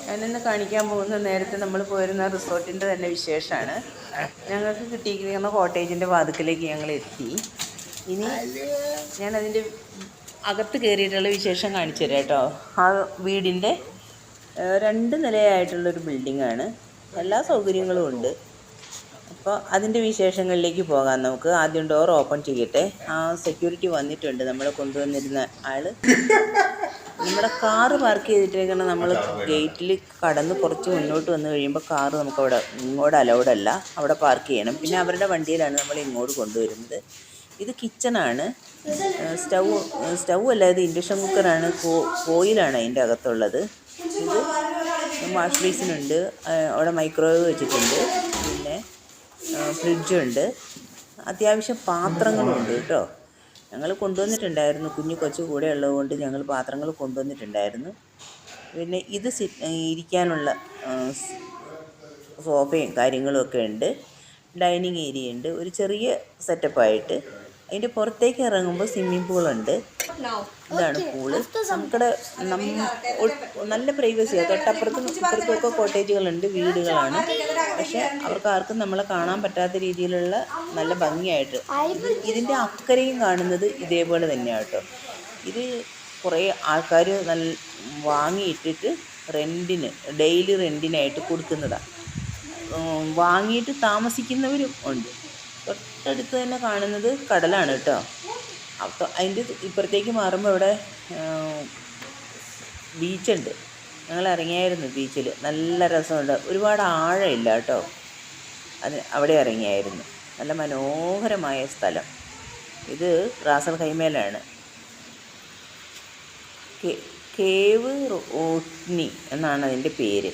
ഞാനിന്ന് കാണിക്കാൻ പോകുന്ന നേരത്തെ നമ്മൾ പോയിരുന്ന റിസോർട്ടിൻ്റെ തന്നെ വിശേഷമാണ്. ഞങ്ങൾക്ക് കിട്ടിയിരിക്കുന്ന കോട്ടേജിൻ്റെ വാതിക്കലേക്ക് ഞങ്ങൾ എത്തി. ഇനി ഞാനതിൻ്റെ അകത്ത് കയറിയിട്ടുള്ള വിശേഷം കാണിച്ചു തരാം കേട്ടോ. ആ വീടിൻ്റെ 2 നിലയായിട്ടുള്ളൊരു ബിൽഡിങ്ങാണ്. എല്ലാ സൗകര്യങ്ങളും ഉണ്ട്. അപ്പോൾ അതിൻ്റെ വിശേഷങ്ങളിലേക്ക് പോകാം നമുക്ക്. ആദ്യം ഡോർ ഓപ്പൺ ചെയ്യട്ടെ. ആ സെക്യൂരിറ്റി വന്നിട്ടുണ്ട്, നമ്മളെ കൊണ്ടുവന്നിരുന്ന ആൾ. നമ്മുടെ കാറ് പാർക്ക് ചെയ്തിട്ടേക്കണം. നമ്മൾ ഗേറ്റിൽ കടന്ന് കുറച്ച് മുന്നോട്ട് വന്നു കഴിയുമ്പോൾ കാറ് നമുക്കവിടെ ഇങ്ങോട്ട് അലൗഡ് അല്ല, അവിടെ പാർക്ക് ചെയ്യണം. പിന്നെ അവരുടെ വണ്ടിയിലാണ് നമ്മൾ ഇങ്ങോട്ട് കൊണ്ടുവരുന്നത്. ഇത് കിച്ചണാണ്. സ്റ്റൗ അല്ല, ഇത് ഇൻഡക്ഷൻ കുക്കറാണ്. കോയിലാണ് അതിൻ്റെ അകത്തുള്ളത്. ഇത് വാഷ് ബേസിനുണ്ട്, അവിടെ മൈക്രോവേവ് വെച്ചിട്ടുണ്ട്. പിന്നെ ഫ്രിഡ്ജുണ്ട്. അത്യാവശ്യം പാത്രങ്ങളുണ്ട് കേട്ടോ. ഞങ്ങൾ കൊണ്ടുവന്നിട്ടുണ്ടായിരുന്നു, കുഞ്ഞു കൊച്ചു കൂടെ ഉള്ളതുകൊണ്ട് ഞങ്ങൾ പാത്രങ്ങൾ കൊണ്ടുവന്നിട്ടുണ്ടായിരുന്നു. പിന്നെ ഇത് ഇരിക്കാനുള്ള സോഫയും കാര്യങ്ങളുമൊക്കെ ഉണ്ട്. ഡൈനിങ് ഏരിയ ഉണ്ട്, ഒരു ചെറിയ സെറ്റപ്പായിട്ട്. അതിൻ്റെ പുറത്തേക്ക് ഇറങ്ങുമ്പോൾ സ്വിമ്മിംഗ് പൂളുണ്ട്. ഇതാണ് പൂള്. നമുക്കിടെ നല്ല പ്രൈവസിയാണ്. തൊട്ടപ്പുറത്തും ഇപ്പുറത്തുമൊക്കെ കോട്ടേജുകളുണ്ട്, വീടുകളാണ്. പക്ഷെ അവർക്ക് ആർക്കും നമ്മളെ കാണാൻ പറ്റാത്ത രീതിയിലുള്ള നല്ല ഭംഗിയായിട്ട്. ഇതിൻ്റെ അക്കരയും കാണുന്നത് ഇതേപോലെ തന്നെയാണ് കേട്ടോ. ഇത് കുറേ ആൾക്കാർ വാങ്ങിയിട്ടിട്ട് റെൻറ്റിന്, ഡെയിലി റെൻറ്റിനായിട്ട് കൊടുക്കുന്നതാണ്. വാങ്ങിയിട്ട് താമസിക്കുന്നവരും ഉണ്ട്. തൊട്ടടുത്ത് തന്നെ കാണുന്നത് കടലാണ് കേട്ടോ. അപ്പോൾ അതിൻ്റെ ഇപ്പുറത്തേക്ക് മാറുമ്പോൾ ഇവിടെ ബീച്ചുണ്ട്. ഞങ്ങൾ ഇറങ്ങിയായിരുന്നു ബീച്ചിൽ, നല്ല രസമുണ്ട്. ഒരുപാട് ആഴമില്ല കേട്ടോ. അവിടെ ഇറങ്ങിയായിരുന്നു. നല്ല മനോഹരമായ സ്ഥലം. ഇത് റാസൽ ഖൈമയിലാണ്. കേവ് റോട്ട്നി എന്നാണ് അതിൻ്റെ പേര്.